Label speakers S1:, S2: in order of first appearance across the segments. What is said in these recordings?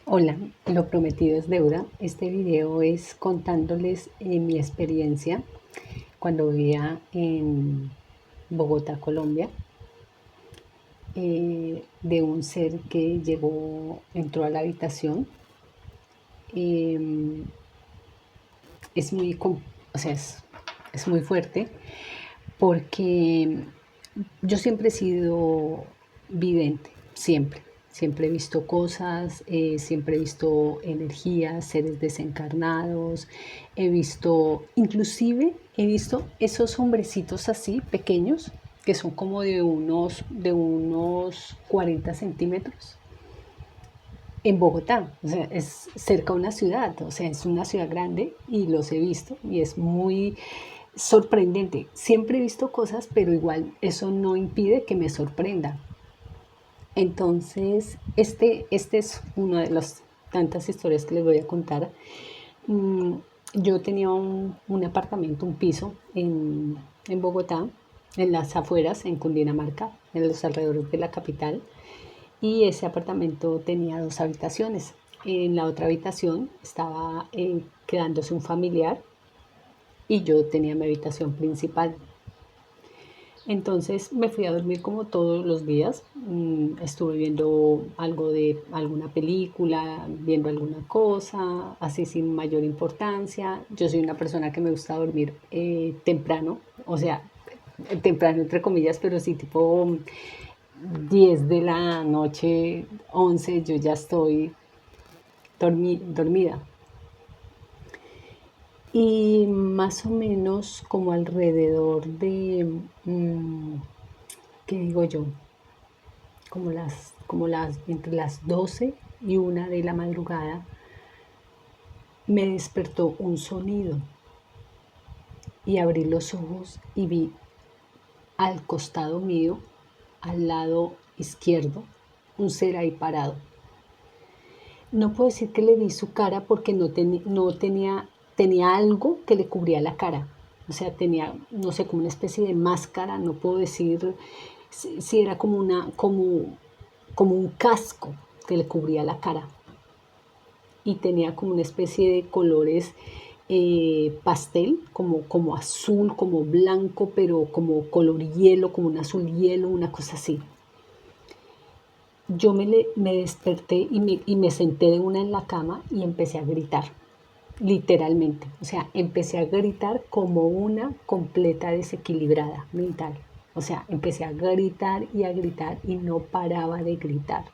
S1: Hola, lo prometido es deuda. Este video es contándoles mi experiencia cuando vivía en Bogotá, Colombia, de un ser que entró a la habitación. Eh, es muy, o sea, es muy fuerte porque yo siempre he sido vidente, siempre he visto cosas, siempre he visto energías, seres desencarnados, inclusive he visto esos hombrecitos así pequeños que son como de unos 40 centímetros en Bogotá, o sea, es cerca de una ciudad, o sea, es una ciudad grande y los he visto y es muy sorprendente. Siempre he visto cosas, pero igual eso no impide que me sorprenda. Entonces, este es una de las tantas historias que les voy a contar. Mm, yo tenía un apartamento, un piso en Bogotá, en las afueras, en Cundinamarca, en los alrededores de la capital, y ese apartamento tenía dos habitaciones. En la otra habitación estaba quedándose un familiar y yo tenía mi habitación principal. Entonces me fui a dormir como todos los días. Estuve viendo algo de alguna película, viendo alguna cosa, así sin mayor importancia. Yo soy una persona que me gusta dormir temprano, o sea, temprano entre comillas, pero sí tipo 10 de la noche, 11, yo ya estoy dormida. Y más o menos como alrededor de, ¿qué digo yo? Entre las 12 y 1 de la madrugada, me despertó un sonido y abrí los ojos y vi al costado mío, al lado izquierdo, un ser ahí parado. No puedo decir que le vi su cara porque no tenía algo que le cubría la cara. O sea, tenía, no sé, como una especie de máscara, no puedo decir si era como un casco que le cubría la cara. Y tenía como una especie de colores pastel, como azul, como blanco, pero como color hielo, como un azul hielo, una cosa así. Me desperté y me senté de una en la cama y empecé a gritar, literalmente. O sea, empecé a gritar como una completa desequilibrada mental. O sea, empecé a gritar y no paraba de gritar.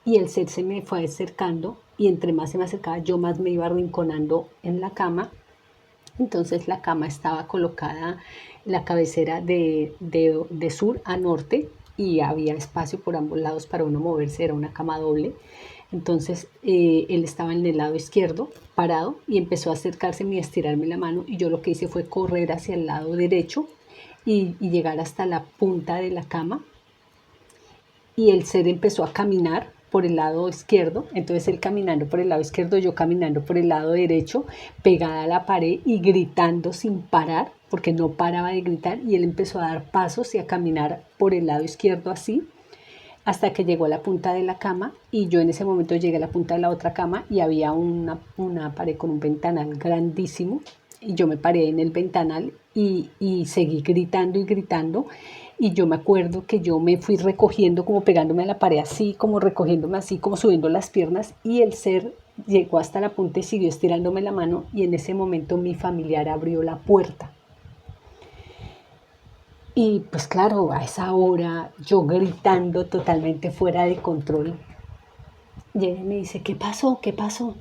S1: Y el ser se me fue acercando y entre más se me acercaba, yo más me iba arrinconando en la cama. Entonces la cama estaba colocada, la cabecera de sur a norte, y había espacio por ambos lados para uno moverse, era una cama doble. Entonces él estaba en el lado izquierdo, parado, y empezó a acercarse y a estirarme la mano, y yo lo que hice fue correr hacia el lado derecho y llegar hasta la punta de la cama, y el ser empezó a caminar por el lado izquierdo, entonces él caminando por el lado izquierdo, yo caminando por el lado derecho, pegada a la pared y gritando sin parar, porque no paraba de gritar, y él empezó a dar pasos y a caminar por el lado izquierdo así, hasta que llegó a la punta de la cama, y yo en ese momento llegué a la punta de la otra cama y había una pared con un ventanal grandísimo, y yo me paré en el ventanal y seguí gritando y gritando. Y yo me acuerdo que yo me fui recogiendo, como pegándome a la pared así, como recogiéndome así, como subiendo las piernas, y el ser llegó hasta la punta y siguió estirándome la mano, y en ese momento mi familiar abrió la puerta. Y pues claro, a esa hora yo gritando totalmente fuera de control, llega y me dice, ¿qué pasó? ¿Qué pasó?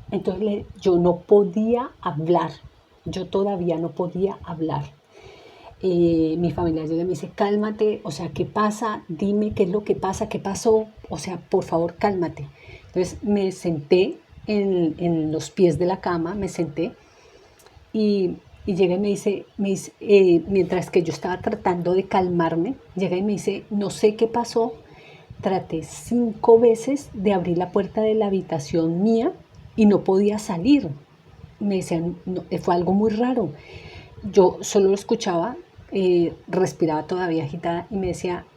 S1: Entonces yo no podía hablar, yo todavía no podía hablar. Mi familia llega y me dice, cálmate, o sea, ¿qué pasa? Dime qué es lo que pasa, qué pasó, o sea, por favor, cálmate. Entonces me senté en los pies de la cama, me senté y llega y mientras que yo estaba tratando de calmarme, llega y me dice, no sé qué pasó, traté 5 veces de abrir la puerta de la habitación mía y no podía salir. Me decían, no, fue algo muy raro. Yo solo lo escuchaba, respiraba todavía agitada y me decía,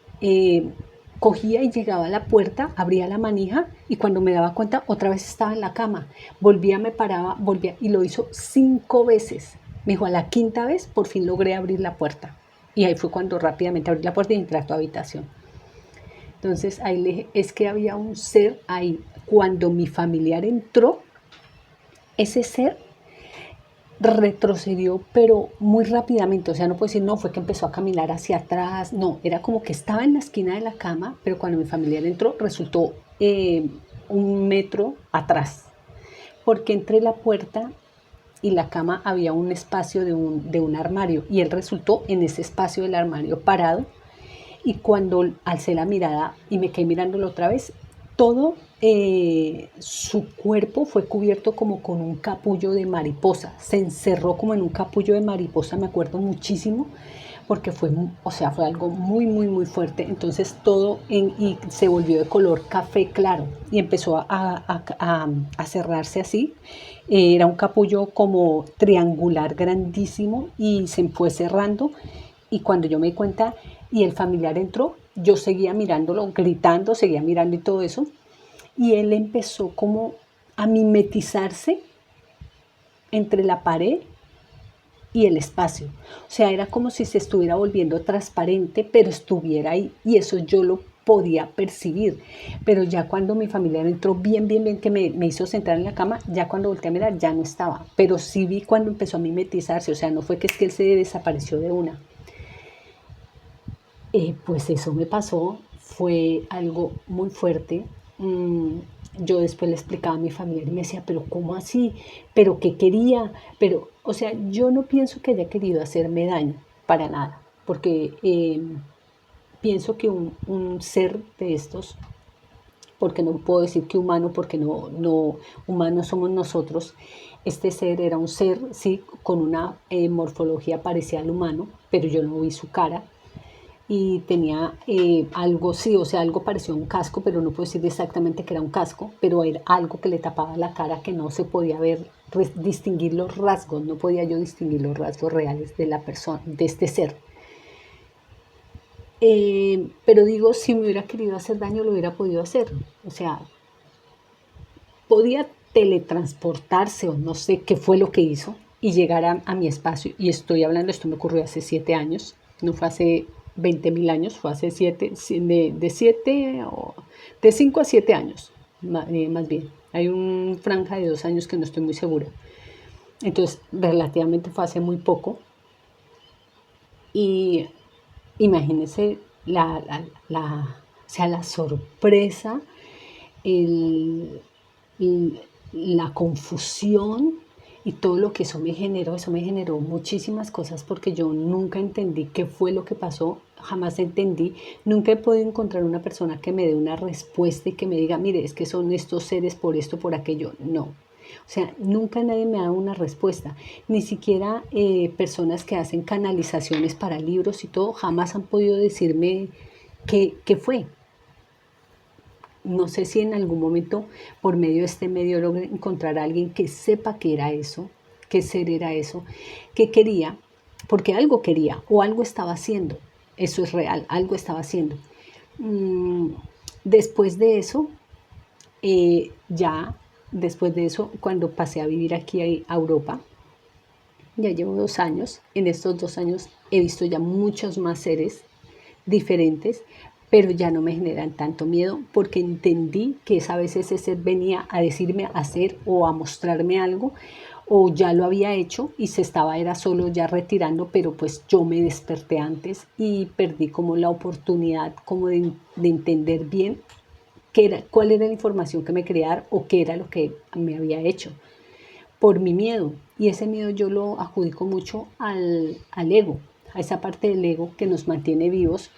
S1: cogía y llegaba a la puerta, abría la manija y cuando me daba cuenta otra vez estaba en la cama. Volvía, me paraba, volvía y lo hizo 5 veces. Me dijo, a la quinta vez por fin logré abrir la puerta. Y ahí fue cuando rápidamente abrí la puerta y entré a tu habitación. Entonces ahí le dije, es que había un ser ahí. Cuando mi familiar entró, ese ser retrocedió, pero muy rápidamente, o sea, no puedo decir, no, fue que empezó a caminar hacia atrás, no, era como que estaba en la esquina de la cama, pero cuando mi familiar entró, resultó 1 metro atrás, porque entre la puerta y la cama había un espacio de un armario, y él resultó en ese espacio del armario parado, y cuando alcé la mirada y me quedé mirándolo otra vez, todo su cuerpo fue cubierto como con un capullo de mariposa. Se encerró como en un capullo de mariposa, me acuerdo muchísimo, porque fue, o sea, fue algo muy, muy, muy fuerte. Entonces y se volvió de color café claro y empezó a cerrarse así. Era un capullo como triangular grandísimo y se fue cerrando y cuando yo me di cuenta y el familiar entró, yo seguía mirándolo, gritando, seguía mirando y todo eso. Y él empezó como a mimetizarse entre la pared y el espacio. O sea, era como si se estuviera volviendo transparente, pero estuviera ahí. Y eso yo lo podía percibir. Pero ya cuando mi familiar entró bien, bien, bien, que me hizo sentar en la cama, ya cuando volteé a mirar ya no estaba. Pero sí vi cuando empezó a mimetizarse. O sea, no fue que es que él se desapareció de una. Pues eso me pasó, fue algo muy fuerte. Mm, yo después le explicaba a mi familia y me decía, pero ¿cómo así? ¿Pero qué quería? Pero, o sea, yo no pienso que haya querido hacerme daño, para nada, porque pienso que un ser de estos, porque no puedo decir que humano, porque no humanos somos nosotros, este ser era un ser, sí, con una morfología parecida al humano, pero yo no vi su cara y tenía algo, sí, o sea, algo pareció un casco, pero no puedo decir exactamente que era un casco, pero era algo que le tapaba la cara que no se podía ver, distinguir los rasgos, no podía yo distinguir los rasgos reales de la persona, de este ser. Pero digo, si me hubiera querido hacer daño, lo hubiera podido hacer. O sea, podía teletransportarse o no sé qué fue lo que hizo y llegar a mi espacio. Y estoy hablando, esto me ocurrió hace 7 años, no fue hace 20.000 años, fue hace 7, de 7 o de 5 a 7 años, más bien. Hay un franja de 2 años que no estoy muy segura. Entonces, relativamente fue hace muy poco. Y imagínense o sea, la sorpresa, el, la confusión y todo lo que eso me generó muchísimas cosas porque yo nunca entendí qué fue lo que pasó, jamás entendí, nunca he podido encontrar una persona que me dé una respuesta y que me diga, mire, es que son estos seres por esto, por aquello, no. O sea, nunca nadie me ha dado una respuesta, ni siquiera personas que hacen canalizaciones para libros y todo, jamás han podido decirme qué fue. No sé si en algún momento por medio de este medio logré encontrar a alguien que sepa qué era eso, qué ser era eso, qué quería, porque algo quería o algo estaba haciendo. Eso es real, algo estaba haciendo. Mm, Después de eso, ya después de eso, cuando pasé a vivir aquí a Europa, ya llevo 2 años. En estos 2 años he visto ya muchos más seres diferentes, pero ya no me generan tanto miedo porque entendí que esa vez ese ser venía a decirme a hacer o a mostrarme algo o ya lo había hecho y era solo ya retirando, pero pues yo me desperté antes y perdí como la oportunidad como de entender bien cuál era la información que me quería dar o qué era lo que me había hecho por mi miedo. Y ese miedo yo lo adjudico mucho al ego, a esa parte del ego que nos mantiene vivos,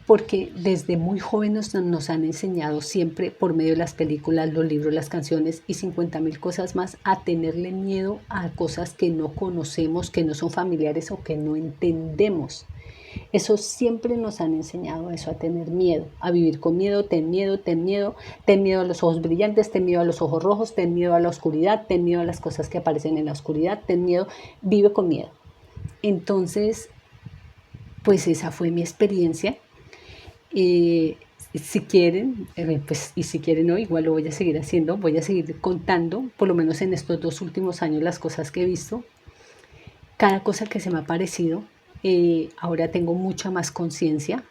S1: porque desde muy jóvenes nos han enseñado siempre por medio de las películas, los libros, las canciones y 50.000 cosas más a tenerle miedo a cosas que no conocemos, que no son familiares o que no entendemos. Eso siempre nos han enseñado a eso, a tener miedo, a vivir con miedo, ten miedo, ten miedo, ten miedo a los ojos brillantes, ten miedo a los ojos rojos, ten miedo a la oscuridad, ten miedo a las cosas que aparecen en la oscuridad, ten miedo, vive con miedo. Entonces, pues esa fue mi experiencia. Eh, si quieren, pues, y si quieren no, igual lo voy a seguir haciendo, voy a seguir contando, por lo menos en estos 2 últimos años, las cosas que he visto, cada cosa que se me ha parecido. Ahora tengo mucha más conciencia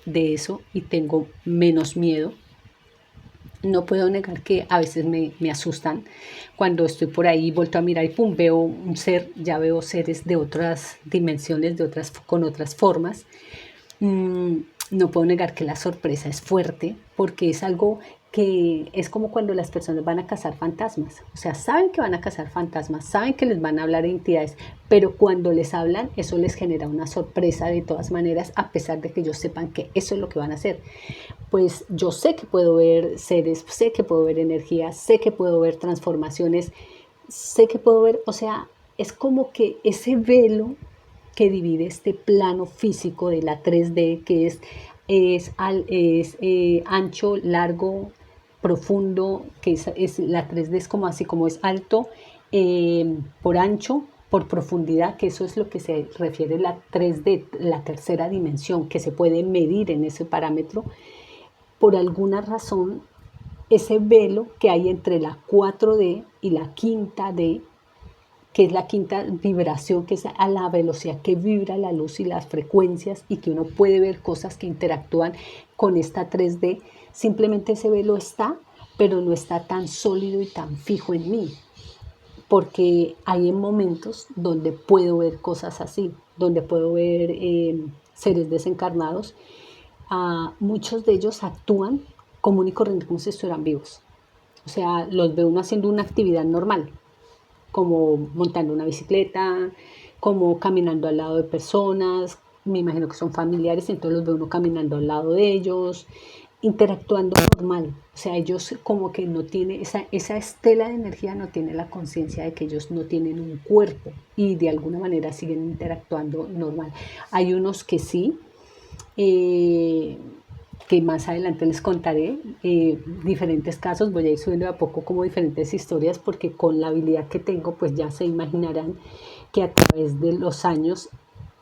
S1: de eso y tengo menos miedo. No puedo negar que a veces me asustan cuando estoy por ahí y vuelto a mirar y pum, veo un ser, ya veo seres de otras dimensiones, con otras formas. Mm, no puedo negar que la sorpresa es fuerte porque es algo que es como cuando las personas van a cazar fantasmas. O sea, saben que van a cazar fantasmas, saben que les van a hablar entidades, pero cuando les hablan, eso les genera una sorpresa de todas maneras, a pesar de que ellos sepan que eso es lo que van a hacer. Pues yo sé que puedo ver seres, sé que puedo ver energías, sé que puedo ver transformaciones, sé que puedo ver, o sea, es como que ese velo que divide este plano físico de la 3D, que es ancho, largo, profundo, que la 3D es como así, como es alto, por ancho, por profundidad, que eso es lo que se refiere la 3D, la tercera dimensión, que se puede medir en ese parámetro. Por alguna razón, ese velo que hay entre la 4D y la quinta D, que es la quinta vibración, que es a la velocidad que vibra la luz y las frecuencias, y que uno puede ver cosas que interactúan con esta 3D, simplemente ese velo está, pero no está tan sólido y tan fijo en mí, porque hay momentos donde puedo ver cosas así, donde puedo ver seres desencarnados. Muchos de ellos actúan común y corriente como si estuvieran vivos. O sea, los ve uno haciendo una actividad normal, como montando una bicicleta, como caminando al lado de personas, me imagino que son familiares, entonces los ve uno caminando al lado de ellos, interactuando normal. O sea, ellos como que no tienen, esa estela de energía no tiene la conciencia de que ellos no tienen un cuerpo y de alguna manera siguen interactuando normal. Hay unos que sí, eh, que más adelante les contaré diferentes casos, voy a ir subiendo de a poco como diferentes historias porque con la habilidad que tengo pues ya se imaginarán que a través de los años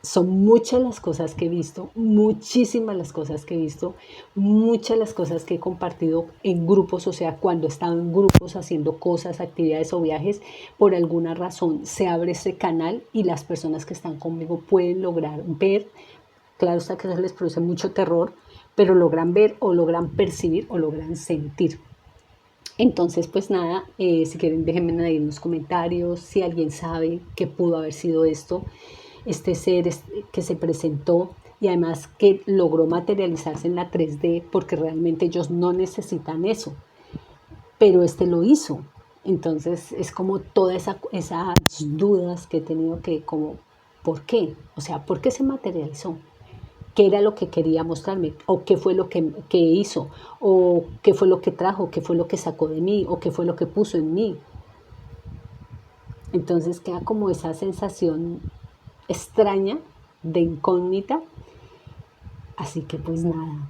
S1: son muchas las cosas que he visto, muchísimas las cosas que he visto, muchas las cosas que he compartido en grupos, o sea, cuando he estado en grupos haciendo cosas, actividades o viajes, por alguna razón se abre ese canal y las personas que están conmigo pueden lograr ver. Claro está que eso les produce mucho terror, pero logran ver o logran percibir o logran sentir. Entonces, pues nada, si quieren déjenme ahí en los comentarios si alguien sabe qué pudo haber sido esto, este ser que se presentó y además que logró materializarse en la 3D, porque realmente ellos no necesitan eso, pero este lo hizo. Entonces es como todas esas dudas que he tenido, que como, ¿por qué? O sea, ¿por qué se materializó? ¿Qué era lo que quería mostrarme? ¿O qué fue lo que hizo? ¿O qué fue lo que trajo? ¿Qué fue lo que sacó de mí? ¿O qué fue lo que puso en mí? Entonces queda como esa sensación extraña de incógnita. Así que pues nada,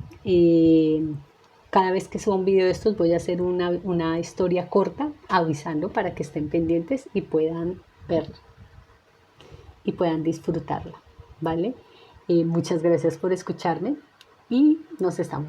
S1: cada vez que suba un video de estos voy a hacer una historia corta avisando para que estén pendientes y puedan verla y puedan disfrutarla, ¿vale? Muchas gracias por escucharme y nos estamos viendo.